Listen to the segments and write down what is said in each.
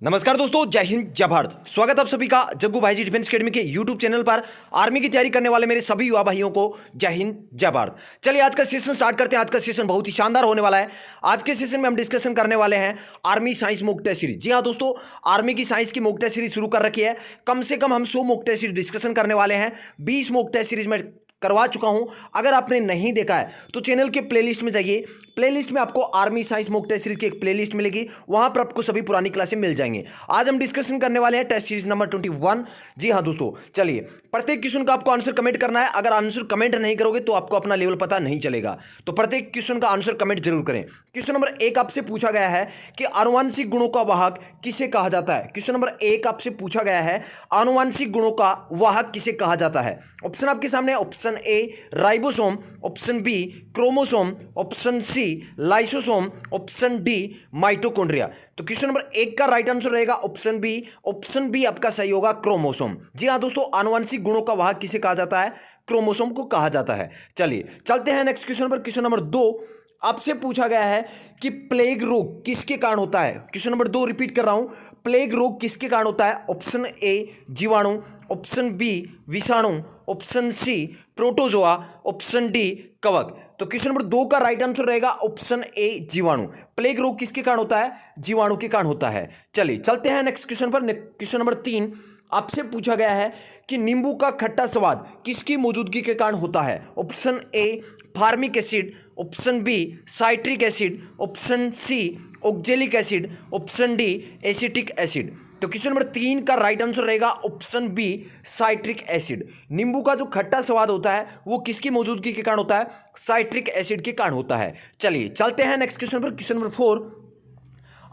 नमस्कार दोस्तों, जय हिंद जय भारत। स्वागत आप सभी का जग्गू भाई जी डिफेंस एकेडमी के यूट्यूब चैनल पर। आर्मी की तैयारी करने वाले मेरे सभी युवा भाइयों को जय हिंद जय भारत। चलिए आज का सेशन स्टार्ट करते हैं। आज का सेशन बहुत ही शानदार होने वाला है। आज के सेशन में हम डिस्कशन करने वाले हैं army science mock test series. जी हाँ दोस्तों, आर्मी की साइंस की मॉक टेस्ट सीरीज शुरू कर रखी है। कम से कम हम 100 मॉक टेस्ट सीरीज डिस्कशन करने वाले हैं। 20 मॉक टेस्ट सीरीज में करवा चुका हूं। अगर आपने नहीं देखा है तो चैनल के प्लेलिस्ट में जाइए। प्लेलिस्ट में आपको army science mock test series की एक प्लेलिस्ट मिलेगी, वहां पर आपको सभी पुरानी क्लासें मिल जाएंगी। आज हम डिस्कशन करने वाले हैं टेस्ट सीरीज नंबर 21। जी हाँ दोस्तों, चलिए प्रत्येक क्वेश्चन का आपको आंसर कमेंट करना है। अगर आंसर कमेंट नहीं करोगे तो आपको अपना लेवल पता नहीं चलेगा, तो प्रत्येक क्वेश्चन का आंसर कमेंट जरूर करें। क्वेश्चन नंबर 1 आपसे पूछा गया है कि आनुवांशिक गुणों का वाहक किसे कहा जाता है। क्वेश्चन नंबर 1 आपसे पूछा गया है आनुवांशिक गुणों का वाहक किसे कहा जाता है। ऑप्शन आपके सामने, option A ribosome, option B chromosome, option C lysosome, option D mitochondria. तो क्वेश्चन नंबर 1 का राइट आंसर रहेगा ऑप्शन बी। ऑप्शन बी आपका सही होगा, क्रोमोसोम। जी हाँ दोस्तों, आनुवंशिक गुणों का वाहक किसे कहा जाता है? क्रोमोसोम को कहा जाता है। चलिए चलते हैं नेक्स्ट क्वेश्चन पर। क्वेश्चन नंबर 2 आपसे पूछा गया है कि प्लेग रोग किसके कारण होता है। क्वेश्चन नंबर 2 रिपीट कर रहा हूं, प्लेग रोग किसके कारण होता है। ऑप्शन ए जीवाणु, ऑप्शन बी विषाणु, option C protozoa, option D कवक। तो क्वेश्चन नंबर 2 का राइट आंसर रहेगा ऑप्शन ए जीवाणु। प्लेग रोग किसके कारण होता है? जीवाणु के कारण होता है। चलिए चलते हैं नेक्स्ट क्वेश्चन पर। क्वेश्चन नंबर 3 आपसे पूछा गया है कि नींबू का खट्टा स्वाद किसकी मौजूदगी के कारण होता है। Option A formic acid, option B citric acid, option C oxalic acid, option D acetic acid. तो क्वेश्चन नंबर 3 का राइट आंसर रहेगा ऑप्शन बी साइट्रिक एसिड। नींबू का जो खट्टा स्वाद होता है वो किसकी मौजूदगी के कारण होता है? साइट्रिक एसिड के कारण होता है। चलिए चलते हैं नेक्स्ट क्वेश्चन पर। क्वेश्चन नंबर 4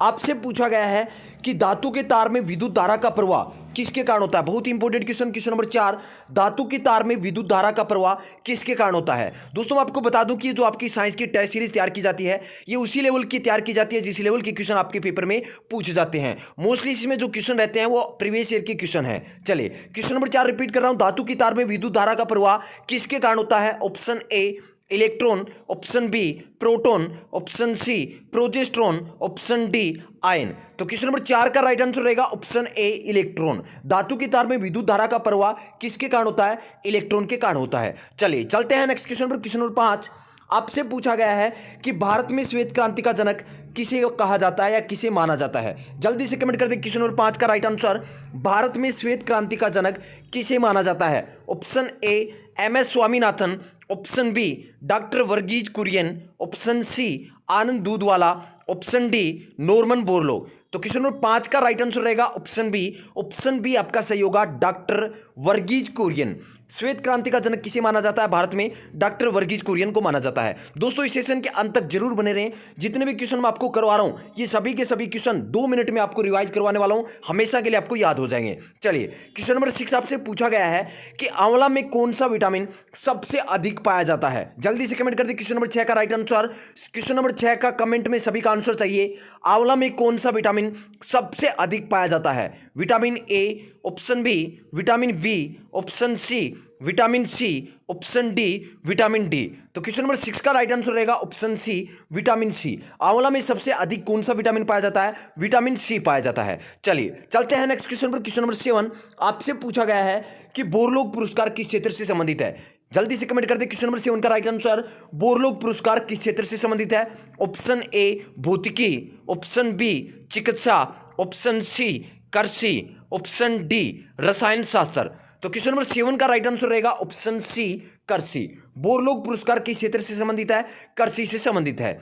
आपसे पूछा गया है कि धातु के तार में विद्युत धारा का प्रवाह किसके कारण होता है। बहुत इंपॉर्टेंट क्वेश्चन। क्वेश्चन नंबर 4 धातु के तार में विद्युत धारा का प्रवाह किसके कारण होता है। दोस्तों मैं आपको बता दूं कि जो आपकी साइंस की टेस्ट सीरीज तैयार की जाती है ये उसी लेवल की तैयार की जाती है जिस लेवल के क्वेश्चन आपके पेपर में पूछे जाते हैं। मोस्टली इसमें जो क्वेश्चन रहते हैं वो प्रीवियस ईयर के क्वेश्चन है। चलिए क्वेश्चन नंबर 4 रिपीट कर रहा हूं, धातु के तार में विद्युत धारा का प्रवाह किसके कारण होता है। Option A electron, option B proton, option C progesterone, option D ion. तो क्वेश्चन नंबर 4 का राइट आंसर रहेगा ऑप्शन ए इलेक्ट्रॉन। धातु की तार में विद्युत धारा का प्रवाह किसके कारण होता है? इलेक्ट्रॉन के कारण होता है। चलिए चलते हैं नेक्स्ट क्वेश्चन पर। क्वेश्चन नंबर 5 आपसे पूछा गया है कि भारत में श्वेत क्रांति का जनक किसे कहा जाता है या किसे माना जाता है। जल्दी से कमेंट कर दें। क्वेश्चन नंबर 5 का राइट आंसर, भारत में श्वेत क्रांति का जनक किसे माना जाता है। Option A MS. Swaminathan, option B doctor Verghese Kurien, option C Anand Doodhwala, option D Norman Borlaug. तो क्वेश्चन नंबर 5 का राइट आंसर रहेगा ऑप्शन बी। ऑप्शन बी आपका सही होगा, डॉक्टर वर्गीज कुरियन। श्वेत क्रांति का जनक किसे माना जाता है भारत में? डॉक्टर वर्गीज कुरियन को माना जाता है। दोस्तों इस सेशन के अंत तक जरूर बने रहें। जितने भी क्वेश्चन मैं आपको करवा रहा हूं ये सभी के सभी क्वेश्चन 2 मिनट में आपको रिवाइज करवाने वाला हूं, हमेशा के लिए आपको याद हो जाएंगे। चलिए क्वेश्चन नंबर 6 आपसे पूछा गया है कि आंवला में कौन सा विटामिन सबसे अधिक पाया जाता है। जल्दी से कमेंट कर दे। क्वेश्चन नंबर 6 का राइट आंसर, क्वेश्चन नंबर 6 का कमेंट में सभी का आंसर चाहिए। आंवला में कौन सा विटामिन सबसे अधिक पाया जाता है। Vitamin A, option B vitamin B, option C vitamin C, option D vitamin D. तो क्वेश्चन नंबर 6 का राइट आंसर रहेगा ऑप्शन सी विटामिन सी। आंवला में सबसे अधिक कौन सा विटामिन पाया जाता है? विटामिन सी पाया जाता है। चलिए चलते हैं नेक्स्ट क्वेश्चन पर। क्वेश्चन नंबर 7 आपसे पूछा गया है कि बोरलोग पुरस्कार किस क्षेत्र से संबंधित है। जल्दी से कमेंट कर दे। क्वेश्चन नंबर 7 का राइट आंसर, बोरलोग पुरस्कार किस क्षेत्र से संबंधित है। ऑप्शन ए भौतिकी, ऑप्शन बी चिकित्सा, ऑप्शन सी कृषि, ऑप्शन डी रसायन शास्त्र। तो क्वेश्चन नंबर 7 का राइट आंसर रहेगा ऑप्शन सी कृषि। बोरलोग पुरस्कार किस क्षेत्र से संबंधित है? कृषि से संबंधित है।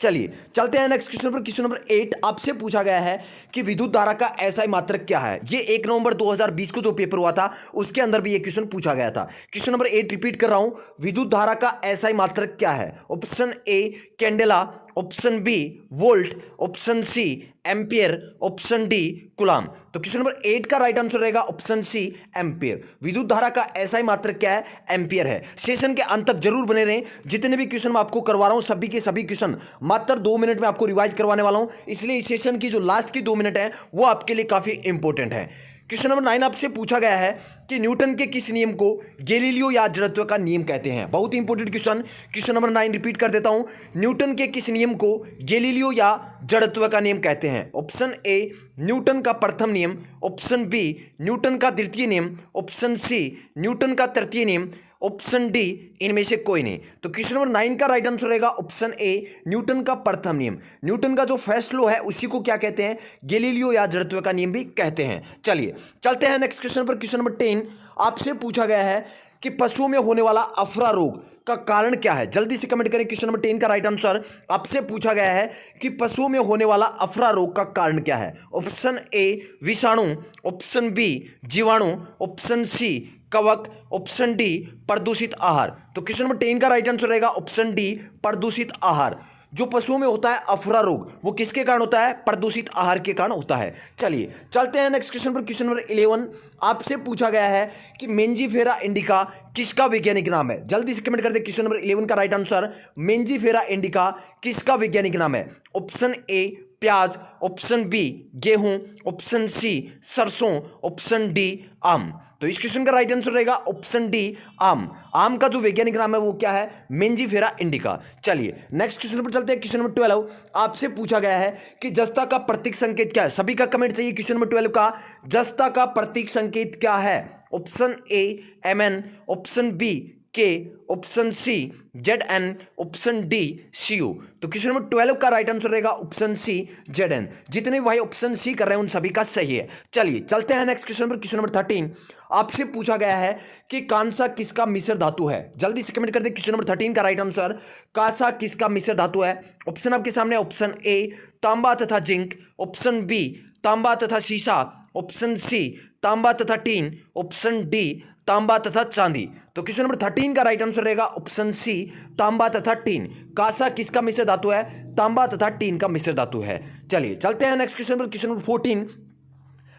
चलिए चलते हैं नेक्स्ट क्वेश्चन पर। क्वेश्चन नंबर 8 आपसे पूछा गया है कि विद्युत धारा का एसआई मात्रक क्या है। ये 1 नवंबर 2020 को जो पेपर हुआ था उसके अंदर भी ये क्वेश्चन पूछा गया था। क्वेश्चन नंबर 8 रिपीट कर रहा हूं, विद्युत धारा का एसआई मात्रक क्या है। Option A candela, option B volt, option C ampere, option D coulomb. तो क्वेश्चन नंबर 8 का राइट आंसर रहेगा ऑप्शन सी एम्पियर। विद्युत धारा का एसआई मात्रक क्या है? एम्पियर है। सेशन के अंत तक जरूर बने रहें। जितने भी क्वेश्चन मैं आपको करवा रहा हूं सभी के सभी क्वेश्चन मात्र 2 मिनट में आपको रिवाइज करवाने वाला हूं, इसलिए इस सेशन की जो लास्ट की 2 मिनट है वो आपके लिए काफी इंपॉर्टेंट है। क्वेश्चन नंबर 9 आपसे पूछा गया है कि न्यूटन के किस नियम को गैलीलियो या जड़त्व का नियम कहते हैं। बहुत ही important question. Question number 9 repeat कर देता हूं, न्यूटन के किस नियम को गैलीलियो या जड़त्व का नियम कहते हैं। ऑप्शन ए न्यूटन का प्रथम नियम, ऑप्शन बी न्यूटन का द्वितीय नियम, ऑप्शन सी न्यूटन का तृतीय नियम, ऑप्शन डी इनमें से कोई नहीं। तो क्वेश्चन नंबर 9 का राइट आंसर रहेगा ऑप्शन ए न्यूटन का प्रथम नियम। न्यूटन का जो फर्स्ट लॉ है उसी को क्या कहते हैं, गैलीलियो या जड़त्व का नियम भी कहते हैं। चलिए चलते हैं नेक्स्ट क्वेश्चन पर। क्वेश्चन नंबर 10 आपसे पूछा गया है कि पशुओं में होने वाला अफरा रोग का कारण क्या है। जल्दी से कमेंट करें। क्वेश्चन नंबर 10 का राइट आंसर आपसे पूछा गया है कि पशुओं में होने वाला अफरा रोग का कारण क्या है। ऑप्शन ए विषाणु, ऑप्शन बी जीवाणु, ऑप्शन सी कवक, ऑप्शन डी प्रदूषित आहार। तो क्वेश्चन नंबर 10 का राइट आंसर रहेगा ऑप्शन डी प्रदूषित आहार। जो पशुओं में होता है अफरा रोग वो किसके कारण होता है, प्रदूषित आहार के कारण होता है। चलिए चलते हैं नेक्स्ट क्वेश्चन पर। क्वेश्चन नंबर 11 आपसे पूछा गया है कि मेंजीफेरा इंडिका किसका वैज्ञानिक नाम है। जल्दी से कमेंट कर दे। क्वेश्चन नंबर 11 का राइट आंसर मेंजीफेरा इंडिका किसका वैज्ञानिक नाम है। ऑप्शन ए प्याज, ऑप्शन बी गेहूं, ऑप्शन सी सरसों, ऑप्शन डी आम। तो इस क्वेश्चन का राइट आंसर रहेगा ऑप्शन डी आम। आम का जो वैज्ञानिक नाम है वो क्या है, मेंजीफेरा इंडिका। चलिए नेक्स्ट क्वेश्चन पर चलते हैं। क्वेश्चन नंबर 12 आपसे पूछा गया है कि जस्ता का प्रतीक संकेत क्या है। सभी का कमेंट चाहिए। क्वेश्चन नंबर 12 का जस्ता का प्रतीक संकेत क्या है। Option A MN, option B K, option C Z N, option D C U. तो क्वेश्चन नंबर 12 का राइट आंसर रहेगा ऑप्शन सी जेड एन। जितने भी भाई ऑप्शन सी कर रहे हैं उन सभी का सही है। चलिए चलते हैं नेक्स्ट क्वेश्चन पर। क्वेश्चन नंबर 13 आपसे पूछा गया है कि कांसा किसका मिश्र धातु है। जल्दी से कमेंट कर दे। क्वेश्चन नंबर 13 का राइट आंसर कांसा किसका मिश्र धातु है। ऑप्शन आपके सामने, ऑप्शन ए तांबा तथा जिंक, ऑप्शन बी तांबा तथा सीसा, ऑप्शन सी तांबा तथा टीन, ऑप्शन डी तांबा तथा चांदी। तो क्वेश्चन नंबर 13 का राइट आंसर रहेगा ऑप्शन सी तांबा तथा टीन। कांसा किसका मिश्र धातु है, तांबा तथा टीन का मिश्र धातु है। चलिए चलते हैं नेक्स्ट क्वेश्चन पर। क्वेश्चन नंबर 14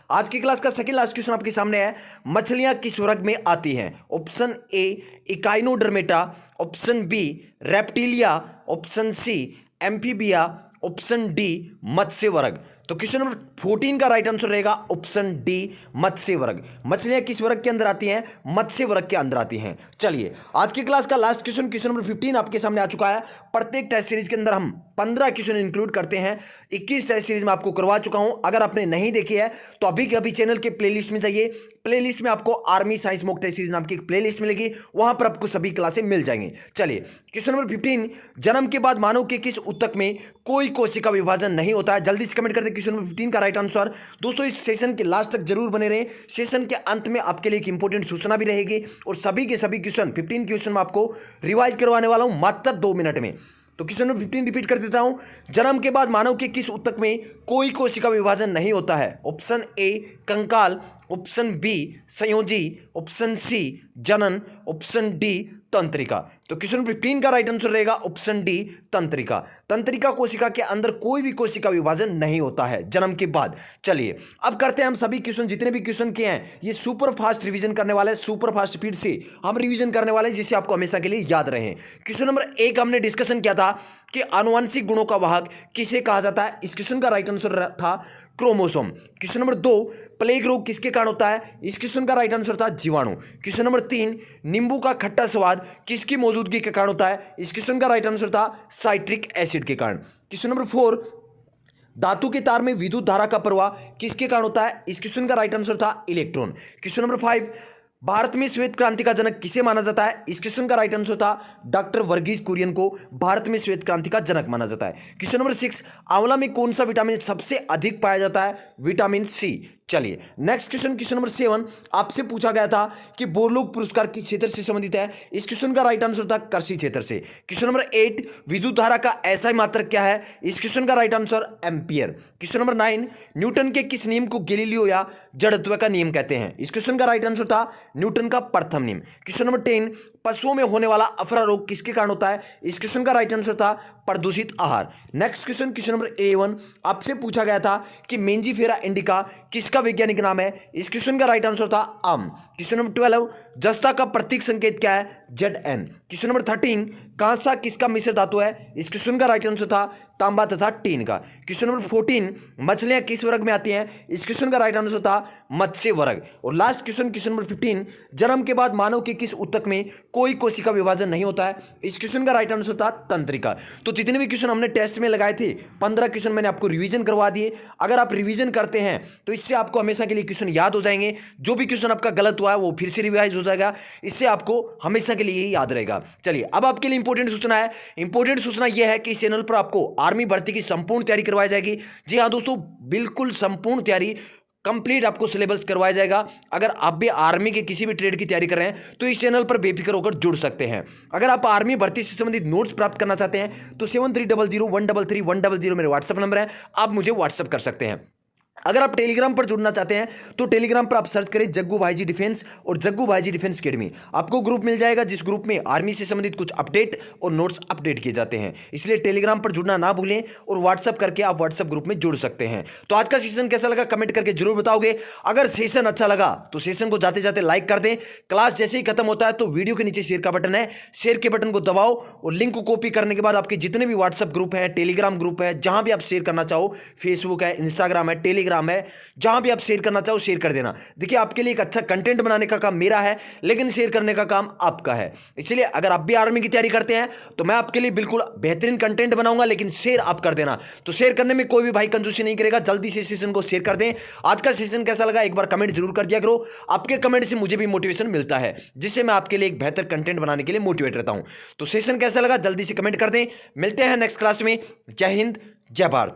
आज की क्लास का सेकंड लास्ट क्वेश्चन आपके सामने है। मछलियां किस वर्ग में आती हैं। Option A echinodermata, option B reptilia, option C amphibia, option D मत्स्य वर्ग। तो क्वेश्चन नंबर 14 का राइट आंसर रहेगा ऑप्शन डी मत्स्य वर्ग। मछलियां किस वर्ग के अंदर आती हैं, मत्स्य वर्ग के अंदर आती हैं। चलिए आज की क्लास का लास्ट क्वेश्चन, क्वेश्चन नंबर 15 आपके सामने आ चुका है। प्रत्येक टेस्ट सीरीज के अंदर हम 15 क्वेश्चन इंक्लूड करते हैं। 21 टेस्ट सीरीज में आपको करवा चुका हूं। अगर आपने नहीं देखी है तो अभी के अभी चैनल के प्लेलिस्ट में जाइए। प्लेलिस्ट में आपको army science mock test series नाम की एक प्लेलिस्ट मिलेगी, वहां पर आपको सभी क्लासें मिल जाएंगी। चलिए क्वेश्चन नंबर 15 जन्म के बाद मानव के किस ऊतक में कोई कोशिका विभाजन नहीं होता है। जल्दी से कमेंट कर दे क्वेश्चन नंबर 15 का राइट आंसर। दोस्तों इस सेशन के लास्ट तक जरूर बने रहें। सेशन के अंत में आपके लिए एक इंपॉर्टेंट सूचना भी रहेगी और सभी के सभी क्वेश्चन 15 क्वेश्चन में आपको रिवाइज करवाने वाला हूं मात्र 2 मिनट में। तो क्वेश्चन नंबर 15 रिपीट कर देता हूं। जन्म के बाद मानव के किस ऊतक में कोई कोशिका विभाजन नहीं होता है। ऑप्शन ए कंकाल, ऑप्शन बी संयोजी, ऑप्शन सी जनन, ऑप्शन डी तंत्रिका। तो क्वेश्चन नंबर 15 का राइट आंसर रहेगा ऑप्शन डी तंत्रिका। तंत्रिका कोशिका के अंदर कोई भी कोशिका विभाजन नहीं होता है जन्म के बाद। चलिए अब करते हैं हम सभी क्वेश्चन, जितने भी क्वेश्चन किए हैं ये सुपर फास्ट रिवीजन करने वाले, सुपर फास्ट स्पीड से हम रिवीजन करने वाले हैं जिससे आपको हमेशा के लिए याद रहे। क्वेश्चन नंबर 1 हमने डिस्कशन किया था कि आनुवंशिक गुणों का वाहक किसे कहा जाता है। इस क्वेश्चन का राइट आंसर था क्रोमोसोम। क्वेश्चन नंबर 2 प्लेग रोग किसके कारण होता है। इस क्वेश्चन का राइट आंसर था जीवाणु। क्वेश्चन नंबर 3 नींबू का खट्टा स्वाद किसकी मौजूदगी के कारण होता है। इस क्वेश्चन का राइट आंसर था साइट्रिक एसिड के कारण। क्वेश्चन नंबर 4 धातु के तार में विद्युत धारा का प्रवाह किसके कारण होता है। इस क्वेश्चन का राइट आंसर था इलेक्ट्रॉन। क्वेश्चन नंबर 5 भारत में श्वेत क्रांति का जनक किसे माना जाता है। इस क्वेश्चन का राइट आंसर था डॉक्टर वर्गीज कुरियन को भारत में श्वेत क्रांति का जनक माना जाता है। क्वेश्चन नंबर 6 आंवला में कौन सा विटामिन सबसे अधिक पाया जाता है। Vitamin C. चलिए नेक्स्ट क्वेश्चन, क्वेश्चन नंबर 7 आपसे पूछा गया था कि बोरलोग पुरस्कार किस क्षेत्र से संबंधित है। इस क्वेश्चन का राइट आंसर था कृषि क्षेत्र से। क्वेश्चन नंबर 8 विद्युत धारा का ऐसा मात्रक क्या है। इस क्वेश्चन का right answer ampere. Question number 9 Newton के किस नियम को गैलीलियो या जड़त्व का नियम कहते हैं। इस क्वेश्चन का राइट आंसर था न्यूटन का प्रथम नियम। क्वेश्चन नंबर 10 पशुओं में होने वाला अफरा रोग किसके कारण होता है। इस क्वेश्चन का राइट आंसर था प्रदूषित आहार। नेक्स्ट क्वेश्चन, क्वेश्चन नंबर 11 आपसे पूछा गया था कि मेंजीफेरा इंडिका किसका वैज्ञानिक नाम है। इस क्वेश्चन का राइट आंसर था आम। क्वेश्चन नंबर 12 जस्ता का प्रतीक संकेत क्या है। Z N. क्वेश्चन नंबर 13 कांसा किसका मिश्र धातु है? इस क्वेश्चन का राइट आंसर था तांबा तथा टीन का। क्वेश्चन नंबर 14, मछलियां किस वर्ग में आती हैं? इस क्वेश्चन का राइट आंसर था मत्स्य वर्ग। और लास्ट क्वेश्चन, क्वेश्चन नंबर 15, जन्म के बाद मानव के किस ऊतक में कोई कोशिका विभाजन नहीं होता है? इस क्वेश्चन का राइट आंसर था तंत्रिका। तो जितने भी क्वेश्चन हमने टेस्ट में लगाए थे 15 क्वेश्चन मैंने आपको रिवीजन करवा दिए। अगर आप रिवीजन करते हैं तो इससे आपको हमेशा के लिए क्वेश्चन याद हो जाएंगे। जो भी क्वेश्चन आपका गलत हुआ है वो फिर से रिवाइज हो जाएगा, इससे आपको हमेशा के लिए ही याद रहेगा। चलिए अब आपके लिए इंपॉर्टेंट सूचना है। इंपॉर्टेंट सूचना यह है कि इस चैनल पर आपको आर्मी भर्ती की संपूर्ण तैयारी करवाई जाएगी। जी हाँ दोस्तों, बिल्कुल संपूर्ण तैयारी, कंप्लीट आपको सिलेबस करवाया जाएगा। अगर आप भी आर्मी के किसी भी ट्रेड की तैयारी कर रहे हैं तो इस चैनल पर बेफिक्र होकर जुड़ सकते हैं। अगर आप आर्मी भर्ती से संबंधित नोट्स प्राप्त करना चाहते हैं तो 7300133100 मेरे व्हाट्सएप नंबर है, आप मुझे व्हाट्सएप कर सकते हैं। अगर आप टेलीग्राम पर जुड़ना चाहते हैं तो टेलीग्राम पर आप सर्च करें जग्गू भाई जी डिफेंस और जग्गू भाई जी डिफेंस अकेडमी। आपको ग्रुप मिल जाएगा जिस ग्रुप में आर्मी से संबंधित कुछ अपडेट और नोट्स अपडेट किए जाते हैं। इसलिए टेलीग्राम पर जुड़ना ना भूलें और व्हाट्सअप करके आप व्हाट्सअप ग्रुप में जुड़ सकते हैं। तो आज का सेशन कैसा लगा कमेंट करके जरूर बताओगे। अगर सेशन अच्छा लगा तो सेशन को जाते जाते लाइक कर दें। क्लास जैसे ही खत्म होता है तो वीडियो के नीचे शेयर का बटन है, शेयर के बटन को दबाओ और लिंक को कॉपी करने के बाद आपके जितने भी व्हाट्सअप ग्रुप हैं, टेलीग्राम ग्रुप है, जहां भी आप शेयर करना चाहो, फेसबुक है, इंस्टाग्राम है, टेलीग्राम है, जहां भी आप शेयर करना चाहो शेयर कर देना। देखिए आपके लिए एक अच्छा कंटेंट बनाने का काम मेरा है, लेकिन शेयर करने का काम आपका है। इसलिए अगर आप भी आर्मी की तैयारी करते हैं तो मैं आपके लिए बिल्कुल बेहतरीन कंटेंट बनाऊंगा, लेकिन शेयर आप कर देना। तो शेयर करने में कोई भी भाई कंजूसी नहीं करेगा। जल्दी से सेशन को शेयर कर दें। आज का सेशन कैसा लगा एक बार कमेंट जरूर कर दिया करो। आपके कमेंट से मुझे भी मोटिवेशन मिलता है, जिससे मैं आपके लिए एक बेहतर कंटेंट बनाने के लिए मोटिवेट रहता हूं। तो सेशन कैसा लगा जल्दी से कमेंट कर दें। मिलते हैं नेक्स्ट क्लास में। जय हिंद, जय भारत।